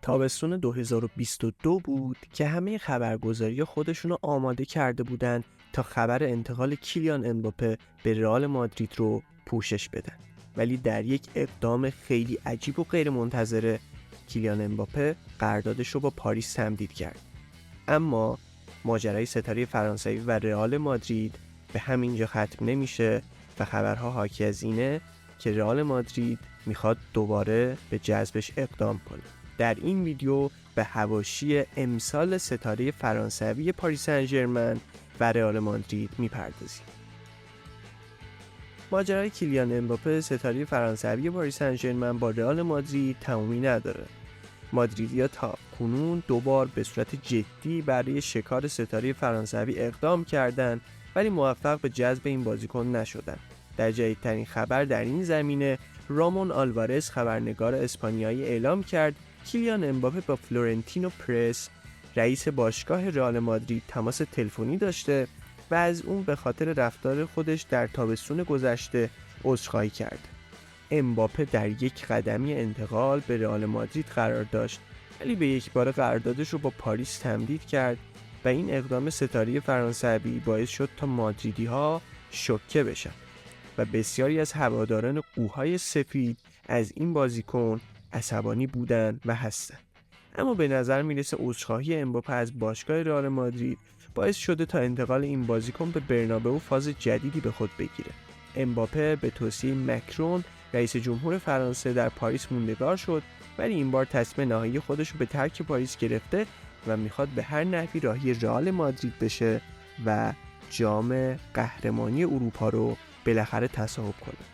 تابستون 2022 بود که همه خبرگزاری خودشونو آماده کرده بودن تا خبر انتقال کیلیان امباپه به رئال مادرید رو پوشش بدن. ولی در یک اقدام خیلی عجیب و غیر منتظره کیلیان امباپه قراردادش رو با پاریس تمدید کرد. اما ماجرای ستاره فرانسوی و رئال مادرید به همینجا ختم نمیشه و خبرها حاکی از اینه که رئال مادرید میخواد دوباره به جذبش اقدام کنه. در این ویدیو به حواشی امسال ستاره فرانسوی پاریس سن ژرمن و رئال مادرید میپردازیم. ماجرای کیلیان امباپه ستاره فرانسوی پاریس سن ژرمن با رئال مادرید تمومی نداره. مادریدیا تا کنون دوبار به صورت جدی برای شکار ستاره فرانسوی اقدام کردند ولی موفق به جذب این بازیکن نشدند. در جدیدترین خبر در این زمینه رامون آلوارز خبرنگار اسپانیایی اعلام کرد کیلیان امباپه با فلورنتینو پرس رئیس باشگاه رئال مادرید تماس تلفنی داشته و از اون به خاطر رفتار خودش در تابستون گذشته عذرخواهی کرد. امباپه در یک قدمی انتقال به رئال مادرید قرار داشت ولی به یک بار قراردادش رو با پاریس تمدید کرد و این اقدام ستاره فرانسوی باعث شد تا مادریدی‌ها شوکه بشن و بسیاری از هواداران قوهای سفید از این بازیکن عصبانی بودن و هستن. اما به نظر میرسه عذرخواهی امباپه از باشگاه رئال مادرید باعث شده تا انتقال این بازیکن به برنابئو فاز جدیدی به خود بگیره. امباپه به توصیه مکرون رئیس جمهور فرانسه در پاریس موندگار شد ولی این بار تصمیم نهایی خودش رو به ترک پاریس گرفته و میخواد به هر نحوی راهی رئال مادرید بشه و جام قهرمانی اروپا رو بالاخره تصاحب کنه.